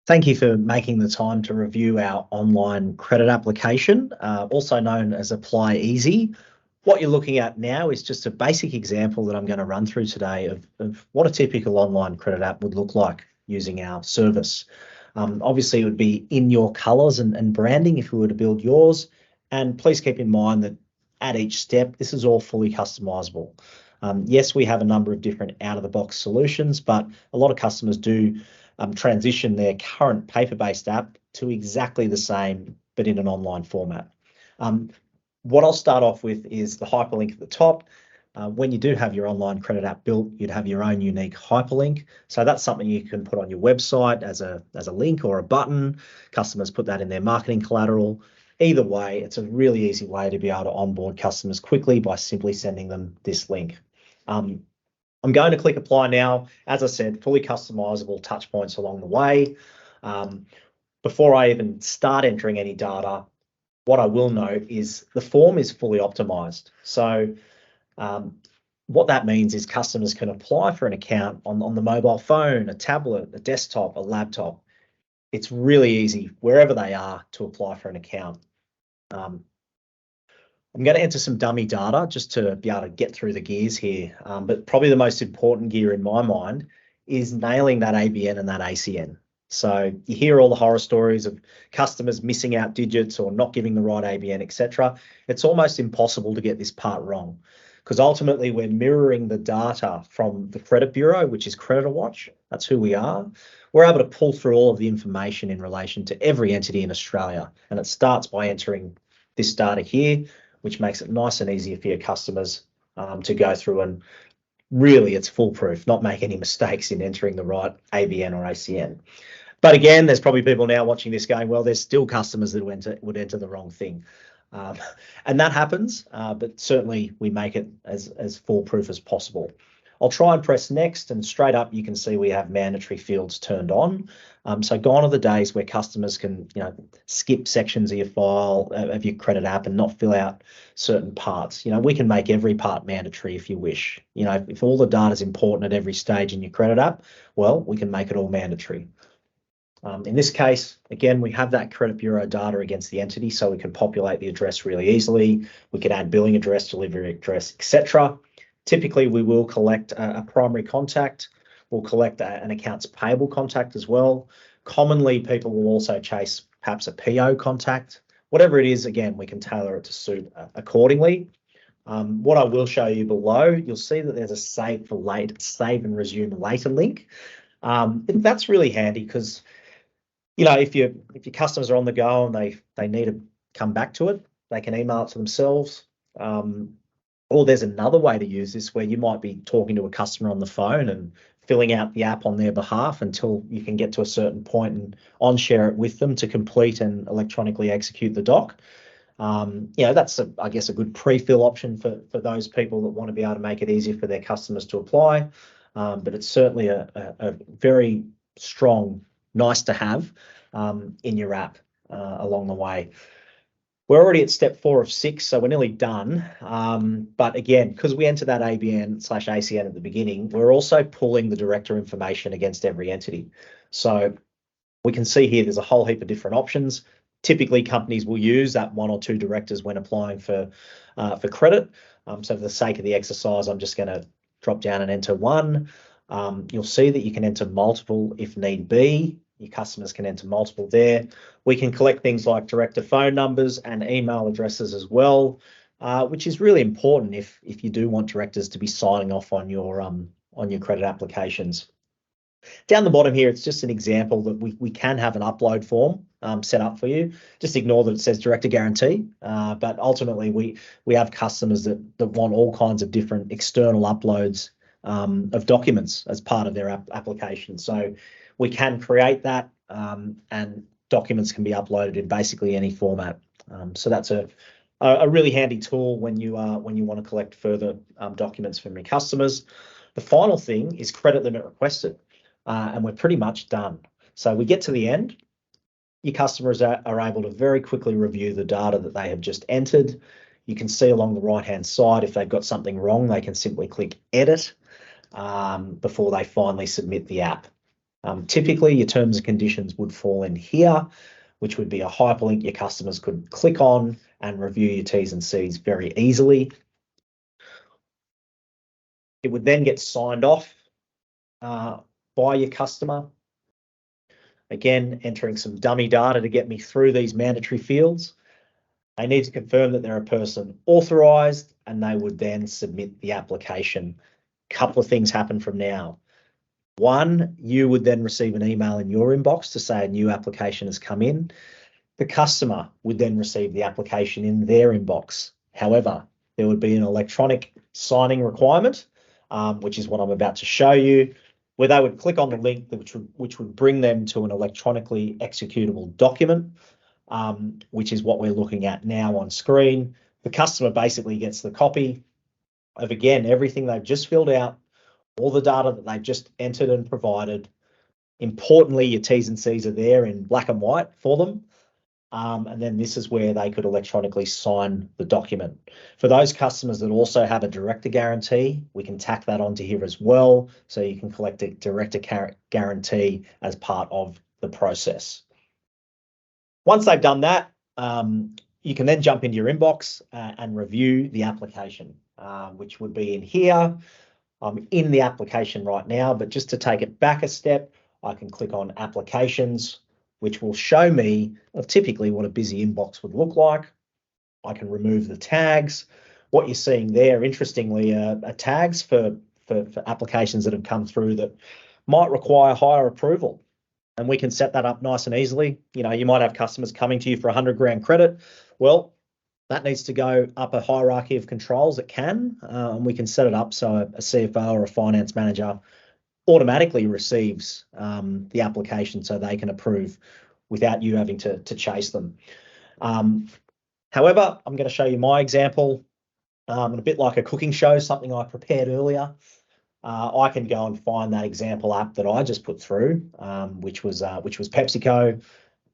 Thank you for making the time to review our online credit application, also known as ApplyEasy. What you're looking at now is just a basic example that I'm going to run through today of what a typical online credit app would look like using our service. Obviously, it would be in your colours and branding if we were to build yours. And please keep in mind that at each step, this is all fully customisable. Yes, we have a number of different out-of-the-box solutions, but a lot of customers do transition their current paper-based app to exactly the same, but in an online format. What I'll start off with is the hyperlink at the top. When you do have your online credit app built, you'd have your own unique hyperlink. So that's something you can put on your website as a link or a button. Customers put that in their marketing collateral. Either way, it's a really easy way to be able to onboard customers quickly by simply sending them this link. I'm going to click apply now. As I said, fully customizable touch points along the way. Before I even start entering any data, what I will note is the form is fully optimized. So what that means is customers can apply for an account on the mobile phone, a tablet, a desktop, a laptop. It's really easy wherever they are to apply for an account. I'm going to enter some dummy data just to be able to get through the gears here. But probably the most important gear in my mind is nailing that ABN and that ACN. So you hear all the horror stories of customers missing out digits or not giving the right ABN, etc. It's almost impossible to get this part wrong because ultimately we're mirroring the data from the credit bureau, which is CreditorWatch. That's who we are. We're able to pull through all of the information in relation to every entity in Australia. And it starts by entering this data here, which makes it nice and easy for your customers to go through, and really it's foolproof, not make any mistakes in entering the right ABN or ACN. But again, there's probably people now watching this going, well, there's still customers that would enter the wrong thing. And that happens, but certainly we make it as foolproof as possible. I'll try and press next, and straight up you can see we have mandatory fields turned on. So gone are the days where customers can skip sections of your file, of your credit app, and not fill out certain parts. We can make every part mandatory if you wish. If all the data is important at every stage in your credit app, well, we can make it all mandatory. In this case, again, we have that credit bureau data against the entity, so we can populate the address really easily. We can add billing address, delivery address, etc. Typically, we will collect a primary contact. We'll collect an accounts payable contact as well. Commonly, people will also chase perhaps a PO contact. Whatever it is, again, we can tailor it to suit accordingly. What I will show you below, you'll see that there's a save and resume later link. That's really handy because if your customers are on the go and they need to come back to it, they can email it to themselves. Or there's another way to use this where you might be talking to a customer on the phone and filling out the app on their behalf until you can get to a certain point and on-share it with them to complete and electronically execute the doc. That's, I guess, a good pre-fill option for those people that want to be able to make it easier for their customers to apply. But it's certainly a very strong, nice to have in your app along the way. We're already at step 4 of 6, so we're nearly done. But again, because we enter that ABN/ACN at the beginning, we're also pulling the director information against every entity. So we can see here there's a whole heap of different options. Typically, companies will use that 1 or 2 directors when applying for credit. So for the sake of the exercise, I'm just going to drop down and enter 1. You'll see that you can enter multiple if need be. Your customers can enter multiple there. We can collect things like director phone numbers and email addresses as well, which is really important if you do want directors to be signing off on your credit applications. Down the bottom here, it's just an example that we can have an upload form set up for you. Just ignore that it says director guarantee, but ultimately we have customers that want all kinds of different external uploads of documents as part of their application. So we can create that, and documents can be uploaded in basically any format. So that's a really handy tool when you want to collect further documents from your customers. The final thing is credit limit requested, and we're pretty much done. So we get to the end. Your customers are able to very quickly review the data that they have just entered. You can see along the right-hand side, if they've got something wrong, they can simply click edit before they finally submit the app. Typically, your terms and conditions would fall in here, which would be a hyperlink your customers could click on and review your T's and C's very easily. It would then get signed off by your customer. Again, entering some dummy data to get me through these mandatory fields. They need to confirm that they're a person authorized, and they would then submit the application. Couple of things happen from now. One, you would then receive an email in your inbox to say a new application has come in. The customer would then receive the application in their inbox. However, there would be an electronic signing requirement, which is what I'm about to show you, where they would click on the link which would bring them to an electronically executable document, which is what we're looking at now on screen. The customer basically gets the copy of, again, everything they've just filled out, all the data that they've just entered and provided. Importantly, your T's and C's are there in black and white for them. And then this is where they could electronically sign the document. For those customers that also have a director guarantee, we can tack that onto here as well. So you can collect a director guarantee as part of the process. Once they've done that, you can then jump into your inbox and review the application, which would be in here. I'm in the application right now, but just to take it back a step, I can click on applications, which will show me typically what a busy inbox would look like. I can remove the tags. What you're seeing there, interestingly, are tags for applications that have come through that might require higher approval. And we can set that up nice and easily. You know, you might have customers coming to you for 100 grand credit. Well, that needs to go up a hierarchy of controls. It can, and we can set it up so a CFO or a finance manager automatically receives the application so they can approve without you having to chase them. However, I'm going to show you my example, a bit like a cooking show, something I prepared earlier. I can go and find that example app that I just put through, which was PepsiCo,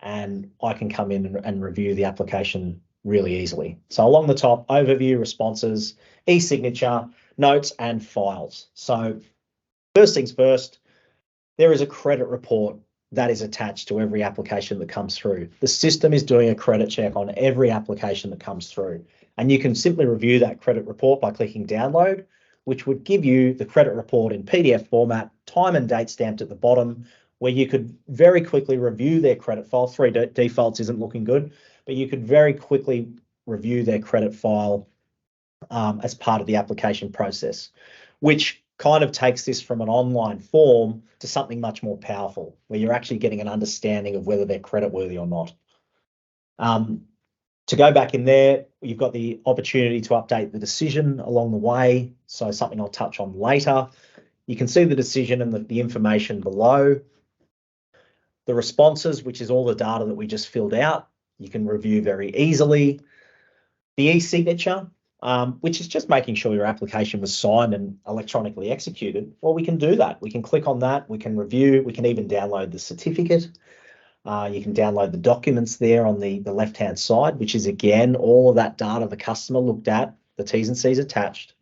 and I can come in and review the application really easily. So along the top, overview, responses, e-signature, notes, and files. So first things first, there is a credit report that is attached to every application that comes through. The system is doing a credit check on every application that comes through. And you can simply review that credit report by clicking download, which would give you the credit report in PDF format, time and date stamped at the bottom, where you could very quickly review their credit file. 3 defaults isn't looking good, but you could very quickly review their credit file as part of the application process, which kind of takes this from an online form to something much more powerful, where you're actually getting an understanding of whether they're creditworthy or not. To go back in there, you've got the opportunity to update the decision along the way. So something I'll touch on later. You can see the decision and the information below. The responses, which is all the data that we just filled out, you can review very easily. The e-signature, which is just making sure your application was signed and electronically executed. Well, we can do that. We can click on that. We can review. We can even download the certificate. You can download the documents there on the left-hand side, which is, again, all of that data the customer looked at, the T's and C's attached.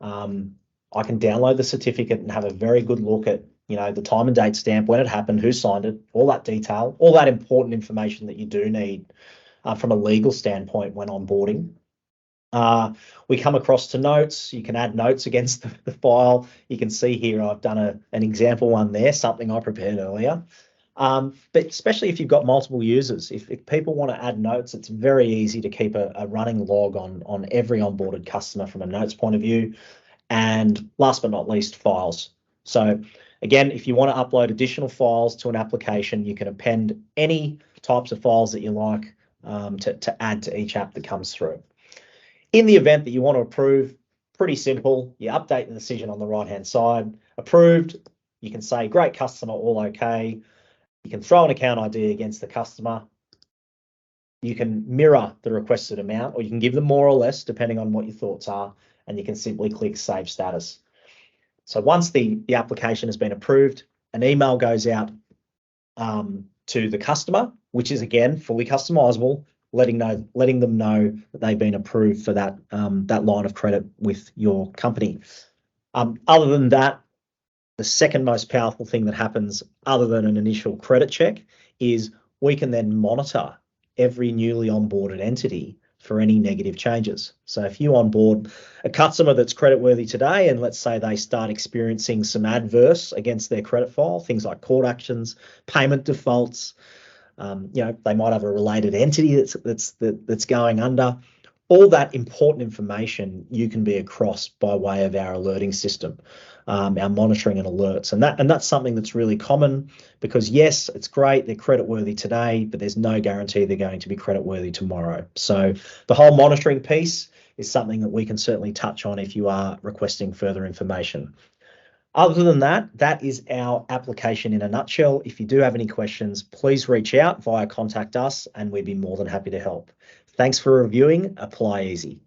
I can download the certificate and have a very good look at, you know, the time and date stamp, when it happened, who signed it, all that detail, all that important information that you do need from a legal standpoint when onboarding. We come across to notes. You can add notes against the file. You can see here I've done an example one there, something I prepared earlier. But especially if you've got multiple users, if people want to add notes, it's very easy to keep a running log on every onboarded customer from a notes point of view. And last but not least, files. So again, if you want to upload additional files to an application, you can append any types of files that you like to add to each app that comes through. In the event that you want to approve, pretty simple. You update the decision on the right-hand side. Approved, you can say, great customer, all okay. You can throw an account ID against the customer. You can mirror the requested amount, or you can give them more or less, depending on what your thoughts are, and you can simply click Save Status. So once the application has been approved, an email goes out to the customer, which is, again, fully customizable, letting them know that they've been approved for that line of credit with your company. Other than that, the second most powerful thing that happens other than an initial credit check is we can then monitor every newly onboarded entity for any negative changes. So if you onboard a customer that's creditworthy today, and let's say they start experiencing some adverse against their credit file, things like court actions, payment defaults, they might have a related entity that's going under. All that important information you can be across by way of our alerting system, our monitoring and alerts, and that's something that's really common because yes, it's great they're creditworthy today, but there's no guarantee they're going to be creditworthy tomorrow. So the whole monitoring piece is something that we can certainly touch on if you are requesting further information. Other than that, that is our application in a nutshell. If you do have any questions, please reach out via Contact Us and we'd be more than happy to help. Thanks for reviewing ApplyEasy.